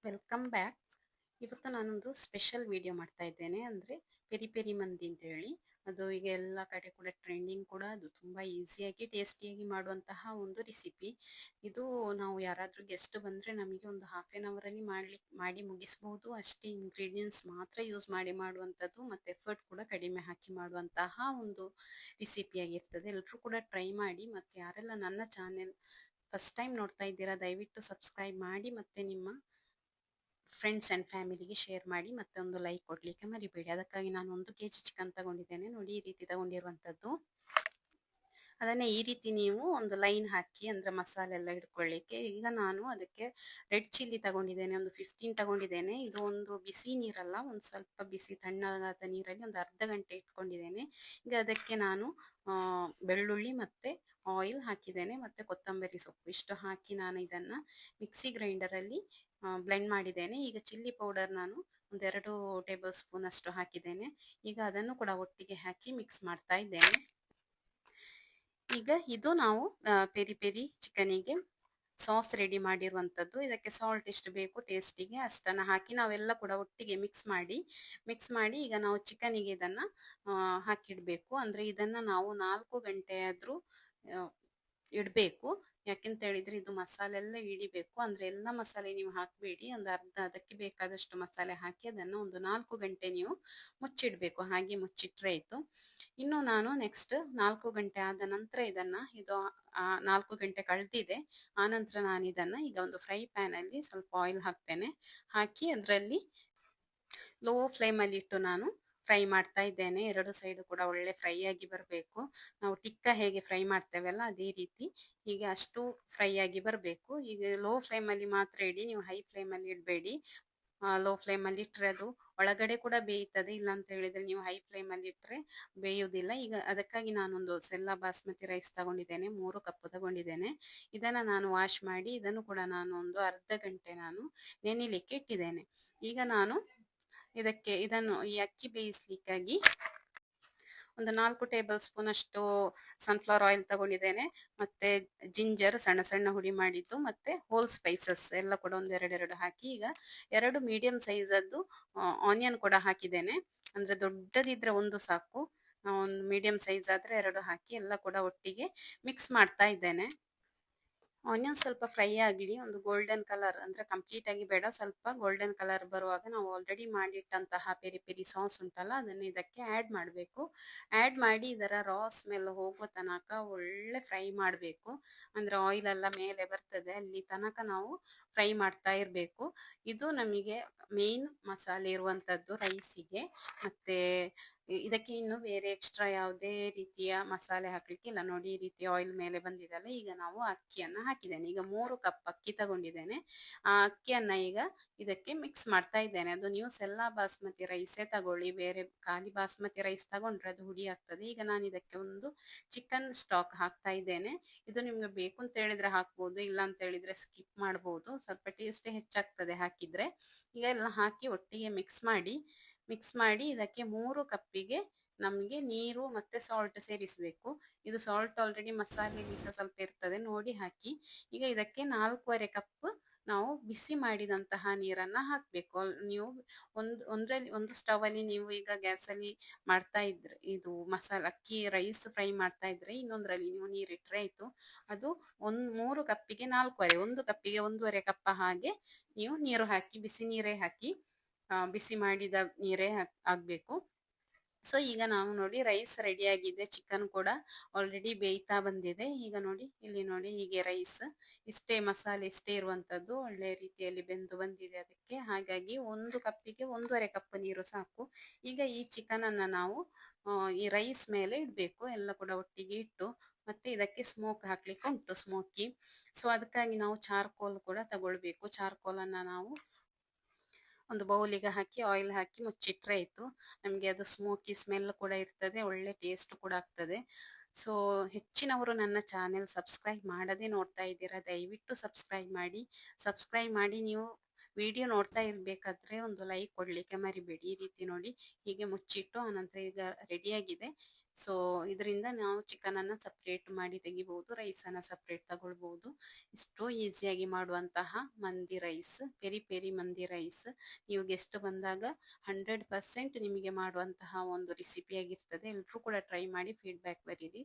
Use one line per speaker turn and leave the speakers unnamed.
Welcome back. ಇವತ್ತು ನಾನೊಂದು special video ಮಾಡ್ತಾ ಇದ್ದೇನೆ. ಅಂದರೆ ಪೆರಿ ಪೆರಿ ಮಂದಿ ಅಂತ ಹೇಳಿ, ಅದು ಈಗ ಎಲ್ಲ ಕಡೆ ಕೂಡ ಟ್ರೆಂಡಿಂಗ್ ಕೂಡ. ಅದು ತುಂಬ ಈಸಿಯಾಗಿ ಟೇಸ್ಟಿಯಾಗಿ ಮಾಡುವಂತಹ ಒಂದು ರೆಸಿಪಿ ಇದು. ನಾವು ಯಾರಾದರೂ ಗೆಸ್ಟ್ ಬಂದರೆ ನಮಗೆ ಒಂದು ½ ಮಾಡಿ ಮುಗಿಸ್ಬೋದು. ಅಷ್ಟೇ ಇಂಗ್ರೀಡಿಯೆಂಟ್ಸ್ ಮಾತ್ರ ಯೂಸ್ ಮಾಡಿ ಮಾಡುವಂಥದ್ದು, ಮತ್ತು ಎಫರ್ಟ್ ಕೂಡ ಕಡಿಮೆ ಹಾಕಿ ಮಾಡುವಂತಹ ಒಂದು ರೆಸಿಪಿಯಾಗಿರ್ತದೆ. ಎಲ್ಲರೂ ಕೂಡ ಟ್ರೈ ಮಾಡಿ. ಮತ್ತು ಯಾರೆಲ್ಲ ನನ್ನ ಚಾನೆಲ್ ಫಸ್ಟ್ ಟೈಮ್ ನೋಡ್ತಾ ಇದ್ದೀರಾ, ದಯವಿಟ್ಟು ಸಬ್ಸ್ಕ್ರೈಬ್ ಮಾಡಿ, ಮತ್ತು ನಿಮ್ಮ ಫ್ರೆಂಡ್ಸ್ ಆ್ಯಂಡ್ ಫ್ಯಾಮಿಲಿಗೆ ಶೇರ್ ಮಾಡಿ, ಮತ್ತೆ ಒಂದು ಲೈಕ್ ಕೊಡಲಿಕ್ಕೆ ಮರಿಬೇಡಿ. ಅದಕ್ಕಾಗಿ ನಾನು 1 kg ಚಿಕನ್ ತಗೊಂಡಿದ್ದೇನೆ. ನೋಡಿ, ಈ ರೀತಿ ತಗೊಂಡಿರುವಂಥದ್ದು. ಅದನ್ನೇ ಈ ರೀತಿ ನೀವು ಒಂದು ಲೈನ್ ಹಾಕಿ, ಅಂದರೆ ಮಸಾಲೆ ಎಲ್ಲ ಹಿಡ್ಕೊಳ್ಳಿಕ್ಕೆ. ಈಗ ನಾನು ಅದಕ್ಕೆ ರೆಡ್ ಚಿಲ್ಲಿ ತಗೊಂಡಿದ್ದೇನೆ, ಒಂದು 15 ತಗೊಂಡಿದ್ದೇನೆ. ಇದು ಒಂದು ಬಿಸಿ ನೀರಲ್ಲ, ಒಂದು ಸ್ವಲ್ಪ ಬಿಸಿ ತಣ್ಣಗಾದ ನೀರಲ್ಲಿ ಒಂದು ಅರ್ಧ ಗಂಟೆ ಇಟ್ಕೊಂಡಿದ್ದೇನೆ. ಈಗ ಅದಕ್ಕೆ ನಾನು ಬೆಳ್ಳುಳ್ಳಿ ಮತ್ತು ಆಯಿಲ್ ಹಾಕಿದ್ದೇನೆ, ಮತ್ತು ಕೊತ್ತಂಬರಿ ಸೊಪ್ಪು ಇಷ್ಟು ಹಾಕಿ ನಾನು ಇದನ್ನು ಮಿಕ್ಸಿ ಗ್ರೈಂಡರಲ್ಲಿ ಬ್ಲೆಂಡ್ ಮಾಡಿದ್ದೇನೆ. ಈಗ ಚಿಲ್ಲಿ ಪೌಡರ್ ನಾನು ಒಂದು 2 ಟೇಬಲ್ ಸ್ಪೂನ್ ಅಷ್ಟು ಹಾಕಿದ್ದೇನೆ. ಈಗ ಅದನ್ನು ಕೂಡ ಒಟ್ಟಿಗೆ ಹಾಕಿ ಮಿಕ್ಸ್ ಮಾಡ್ತಾ ಇದ್ದೇನೆ. ಈಗ ಇದು ನಾವು ಪೆರಿ ಪೆರಿ ಚಿಕನಿಗೆ ಸಾಸ್ ರೆಡಿ ಮಾಡಿರುವಂಥದ್ದು. ಇದಕ್ಕೆ ಸಾಲ್ಟ್ ಎಷ್ಟು ಬೇಕು ಟೇಸ್ಟಿಗೆ ಅಷ್ಟನ್ನು ಹಾಕಿ ನಾವೆಲ್ಲ ಕೂಡ ಒಟ್ಟಿಗೆ ಮಿಕ್ಸ್ ಮಾಡಿ ಈಗ ನಾವು ಚಿಕನಿಗೆ ಇದನ್ನು ಹಾಕಿಡಬೇಕು. ಅಂದರೆ ಇದನ್ನು ನಾವು 4 ಗಂಟೆ ಆದರೂ ಇಡಬೇಕು. ಯಾಕೆಂತ ಹೇಳಿದ್ರೆ ಇದು ಮಸಾಲೆ ಎಲ್ಲ ಹಿಡಿಬೇಕು. ಅಂದರೆ ಎಲ್ಲ ಮಸಾಲೆ ನೀವು ಹಾಕಬೇಡಿ, ಒಂದು ಅರ್ಧ ಅದಕ್ಕೆ ಬೇಕಾದಷ್ಟು ಮಸಾಲೆ ಹಾಕಿ ಅದನ್ನು ಒಂದು 4 ಗಂಟೆ ನೀವು ಮುಚ್ಚಿಡಬೇಕು. ಹಾಗೆ ಮುಚ್ಚಿಟ್ರೆ ಆಯಿತು. ಇನ್ನು ನಾನು ನೆಕ್ಸ್ಟ್ 4 ಗಂಟೆ ಆದ ನಂತರ ಇದು 4 ಗಂಟೆ ಕಳೆದಿದೆ. ಆನಂತರ ನಾನು ಇದನ್ನು ಈಗ ಒಂದು ಫ್ರೈ ಪ್ಯಾನಲ್ಲಿ ಸ್ವಲ್ಪ ಆಯಿಲ್ ಹಾಕ್ತೇನೆ. ಹಾಕಿ ಅದರಲ್ಲಿ ಲೋ ಫ್ಲೇಮಲ್ಲಿ ಇಟ್ಟು ನಾನು ಫ್ರೈ ಮಾಡ್ತಾ ಇದ್ದೇನೆ. 2 ಸೈಡು ಕೂಡ ಒಳ್ಳೆ ಫ್ರೈ ಆಗಿ ಬರಬೇಕು. ನಾವು ಟಿಕ್ಕ ಹೇಗೆ ಫ್ರೈ ಮಾಡ್ತೇವಲ್ಲ ಅದೇ ರೀತಿ ಹೀಗೆ ಅಷ್ಟು ಫ್ರೈ ಆಗಿ ಬರಬೇಕು. ಈಗ ಲೋ ಫ್ಲೇಮಲ್ಲಿ ಮಾತ್ರ ಇಡಿ, ನೀವು ಹೈ ಫ್ಲೇಮಲ್ಲಿ ಇಡಬೇಡಿ. ಲೋ ಫ್ಲೇಮಲ್ಲಿ ಇಟ್ಟರೆ ಅದು ಒಳಗಡೆ ಕೂಡ ಬೇಯ್ತದೆ. ಇಲ್ಲ ಅಂತ ಹೇಳಿದ್ರೆ ನೀವು ಹೈ ಫ್ಲೇಮಲ್ಲಿ ಇಟ್ಟರೆ ಬೇಯುವುದಿಲ್ಲ. ಈಗ ಅದಕ್ಕಾಗಿ ನಾನೊಂದು ಸೆಲ್ಲ ಬಾಸ್ಮತಿ ರೈಸ್ ತಗೊಂಡಿದ್ದೇನೆ, 3 ಕಪ್ ತಗೊಂಡಿದ್ದೇನೆ. ಇದನ್ನು ನಾನು ವಾಶ್ ಮಾಡಿ ಇದನ್ನು ಕೂಡ ನಾನು ಒಂದು ಅರ್ಧ ಗಂಟೆ ನಾನು ನೆನೆಯಲಿಕ್ಕೆ ಇಟ್ಟಿದ್ದೇನೆ. ಈಗ ನಾನು ಇದನ್ನು ಈ ಅಕ್ಕಿ ಬೇಯಿಸ್ಲಿಕ್ಕಾಗಿ ಒಂದು 4 ಟೇಬಲ್ ಸ್ಪೂನ್ ಅಷ್ಟು ಸನ್ಫ್ಲವರ್ ಆಯಿಲ್ ತಗೊಂಡಿದ್ದೇನೆ. ಮತ್ತೆ ಜಿಂಜರ್ ಸಣ್ಣ ಸಣ್ಣ ಹುಡಿ ಮಾಡಿದ್ದು, ಮತ್ತೆ ಹೋಲ್ ಸ್ಪೈಸಸ್ ಎಲ್ಲ ಕೂಡ ಒಂದು 2 ಹಾಕಿ, ಈಗ 2 ಮೀಡಿಯಂ ಸೈಜದ್ದು ಆನಿಯನ್ ಕೂಡ ಹಾಕಿದ್ದೇನೆ. ಅಂದರೆ ದೊಡ್ಡದಿದ್ರೆ ಒಂದು ಸಾಕು, ಒಂದು ಮೀಡಿಯಂ ಸೈಜ್ ಆದರೆ 2 ಹಾಕಿ ಎಲ್ಲ ಕೂಡ ಒಟ್ಟಿಗೆ ಮಿಕ್ಸ್ ಮಾಡ್ತಾ ಇದ್ದೇನೆ. ಆನಿಯನ್ ಸ್ವಲ್ಪ ಫ್ರೈ ಆಗಲಿ, ಒಂದು ಗೋಲ್ಡನ್ ಕಲರ್, ಅಂದರೆ ಕಂಪ್ಲೀಟ್ ಆಗಿ ಬೇಡ, ಸ್ವಲ್ಪ ಗೋಲ್ಡನ್ ಕಲರ್ ಬರುವಾಗ ನಾವು ಆಲ್ರೆಡಿ ಮಾಡಿಟ್ಟಂತಹ ಪೆರಿ ಪೆರಿ ಸಾಸ್ ಉಂಟಲ್ಲ ಅದನ್ನು ಇದಕ್ಕೆ ಆ್ಯಡ್ ಮಾಡಬೇಕು. ಆ್ಯಡ್ ಮಾಡಿ ಇದರ ರಾ ಸ್ಮೆಲ್ ಹೋಗೋ ತನಕ ಒಳ್ಳೆ ಫ್ರೈ ಮಾಡಬೇಕು. ಅಂದರೆ ಆಯಿಲ್ ಎಲ್ಲ ಮೇಲೆ ಬರ್ತದೆ, ಅಲ್ಲಿ ತನಕ ನಾವು ಫ್ರೈ ಮಾಡ್ತಾ ಇರಬೇಕು. ಇದು ನಮಗೆ ಮೇನ್ ಮಸಾಲೆ ಇರುವಂಥದ್ದು ರೈಸಿಗೆ. ಮತ್ತು ಇದಕ್ಕೆ ಇನ್ನು ಬೇರೆ ಎಕ್ಸ್ಟ್ರಾ ಯಾವುದೇ ರೀತಿಯ ಮಸಾಲೆ ಹಾಕಲಿಕ್ಕೆ ಇಲ್ಲ. ನೋಡಿ, ಈ ರೀತಿ ಆಯಿಲ್ ಮೇಲೆ ಬಂದಿದೆಲ್ಲ. ಈಗ ನಾವು ಅಕ್ಕಿಯನ್ನು ಹಾಕಿದ್ದೇನೆ. ಈಗ 3 ಕಪ್ ಅಕ್ಕಿ ತಗೊಂಡಿದ್ದೇನೆ. ಆ ಅಕ್ಕಿಯನ್ನು ಈಗ ಇದಕ್ಕೆ ಮಿಕ್ಸ್ ಮಾಡ್ತಾ ಇದ್ದೇನೆ. ಅದು ನೀವು ಸೆಲ್ಲ ಬಾಸ್ಮತಿ ರೈಸೇ ತಗೊಳ್ಳಿ, ಬೇರೆ ಖಾಲಿ ಬಾಸ್ಮತಿ ರೈಸ್ ತಗೊಂಡ್ರೆ ಅದು ಹುಡಿ ಆಗ್ತದೆ. ಈಗ ನಾನು ಇದಕ್ಕೆ ಒಂದು ಚಿಕನ್ ಸ್ಟಾಕ್ ಹಾಕ್ತಾ ಇದ್ದೇನೆ. ಇದು ನಿಮ್ಗೆ ಬೇಕು ಅಂತ ಹೇಳಿದ್ರೆ ಹಾಕ್ಬೋದು, ಇಲ್ಲ ಅಂತ ಹೇಳಿದ್ರೆ ಸ್ಕಿಪ್ ಮಾಡ್ಬೋದು. ಸ್ವಲ್ಪ ಟೇಸ್ಟ್ ಹೆಚ್ಚಾಗ್ತದೆ ಹಾಕಿದ್ರೆ. ಈಗ ಎಲ್ಲ ಹಾಕಿ ಒಟ್ಟಿಗೆ ಮಿಕ್ಸ್ ಮಾಡಿ ಇದಕ್ಕೆ 3 ಕಪ್ಪಿಗೆ ನಮಗೆ ನೀರು ಮತ್ತು ಸಾಲ್ಟ್ ಸೇರಿಸಬೇಕು. ಇದು ಸಾಲ್ಟ್ ಆಲ್ರೆಡಿ ಮಸಾಲೆಯಲ್ಲಿ ಸಹ ಸ್ವಲ್ಪ ಇರ್ತದೆ, ನೋಡಿ ಹಾಕಿ. ಈಗ ಇದಕ್ಕೆ 4.25 ಕಪ್ ನಾವು ಬಿಸಿ ಮಾಡಿದಂತಹ ನೀರನ್ನು ಹಾಕಬೇಕು. ನೀವು ಒಂದು ಸ್ಟವಲ್ಲಿ ನೀವು ಈಗ ಗ್ಯಾಸಲ್ಲಿ ಮಾಡ್ತಾ ಇದ್ರೆ, ಇದು ಅಕ್ಕಿ ರೈಸ್ ಫ್ರೈ ಮಾಡ್ತಾ ಇದ್ರೆ ಇನ್ನೊಂದರಲ್ಲಿ ನೀವು ನೀರಿಟ್ಟರೆ ಆಯಿತು. ಅದು 3 ಕಪ್ಪಿಗೆ 4.25, 1 ಕಪ್ಪಿಗೆ 1.25 ಕಪ್ ಹಾಗೆ ನೀವು ನೀರು ಹಾಕಿ, ಬಿಸಿ ನೀರೇ ಹಾಕಿ, ಬಿಸಿ ಮಾಡಿದ ನೀರೇ ಆಗಬೇಕು. ಸೊ ಈಗ ನಾವು ನೋಡಿ ರೈಸ್ ರೆಡಿ ಆಗಿದೆ, ಚಿಕನ್ ಕೂಡ ಆಲ್ರೆಡಿ ಬೇಯ್ತಾ ಬಂದಿದೆ. ಈಗ ನೋಡಿ, ಇಲ್ಲಿ ನೋಡಿ, ಹೀಗೆ ರೈಸ್ ಇಷ್ಟೇ ಮಸಾಲೆ ಇಷ್ಟೇ ಇರುವಂಥದ್ದು, ಒಳ್ಳೆ ರೀತಿಯಲ್ಲಿ ಬೆಂದು ಬಂದಿದೆ ಅದಕ್ಕೆ. ಹಾಗಾಗಿ 1 ಕಪ್ಪಿಗೆ 1.25 ಕಪ್ ನೀರು ಸಾಕು. ಈಗ ಈ ಚಿಕನನ್ನು ನಾವು ಈ ರೈಸ್ ಮೇಲೆ ಇಡಬೇಕು, ಎಲ್ಲ ಕೂಡ ಒಟ್ಟಿಗೆ ಇಟ್ಟು. ಮತ್ತೆ ಇದಕ್ಕೆ ಸ್ಮೋಕ್ ಹಾಕ್ಲಿಕ್ಕೆ ಉಂಟು, ಸ್ಮೋಕಿ. ಸೊ ಅದಕ್ಕಾಗಿ ನಾವು ಚಾರ್ಕೋಲ್ ಕೂಡ ತಗೊಳ್ಬೇಕು. ಚಾರ್ಕೋಲನ್ನು ನಾವು ಒಂದು ಬೌಲಿಗೆ ಹಾಕಿ ಆಯಿಲ್ ಹಾಕಿ ಮುಚ್ಚಿಟ್ರೆ ಆಯಿತು. ನಮಗೆ ಅದು ಸ್ಮೋಕಿ ಸ್ಮೆಲ್ ಕೂಡ ಇರ್ತದೆ, ಒಳ್ಳೆ ಟೇಸ್ಟ್ ಕೂಡ ಆಗ್ತದೆ. ಸೊ ಹೆಚ್ಚಿನವರು ನನ್ನ ಚಾನೆಲ್ ಸಬ್ಸ್ಕ್ರೈಬ್ ಮಾಡದೆ ನೋಡ್ತಾ ಇದ್ದೀರಾ, ದಯವಿಟ್ಟು ಸಬ್ಸ್ಕ್ರೈಬ್ ಮಾಡಿ ನೀವು ವಿಡಿಯೋ ನೋಡ್ತಾ ಇರಬೇಕಾದ್ರೆ ಒಂದು ಲೈಕ್ ಕೊಡಲಿಕ್ಕೆ ಮರಿಬೇಡಿ. ಈ ರೀತಿ ನೋಡಿ, ಹೀಗೆ ಮುಚ್ಚಿಟ್ಟು ಆನಂತರ ಈಗ ರೆಡಿಯಾಗಿದೆ. ಸೊ ಇದರಿಂದ ನಾವು ಚಿಕನ್ ಅನ್ನ ಸಪ್ರೇಟ್ ಮಾಡಿ ತೆಗಿಬಹುದು, ರೈಸ್ ಅನ್ನ ಸಪ್ರೇಟ್ ತಗೊಳ್ಬಹುದು. ಇಷ್ಟು ಈಸಿಯಾಗಿ ಮಾಡುವಂತಹ ಮಂದಿ ರೈಸ್, ಪೆರಿ ಪೆರಿ ಮಂದಿ ರೈಸ್. ನೀವು ಗೆಸ್ಟ್ ಬಂದಾಗ 100% ನಿಮಗೆ ಮಾಡುವಂತಹ ಒಂದು ರೆಸಿಪಿ ಆಗಿರ್ತದೆ. ಎಲ್ಲರೂ ಕೂಡ ಟ್ರೈ ಮಾಡಿ ಫೀಡ್ಬ್ಯಾಕ್ ಬರೀರಿ.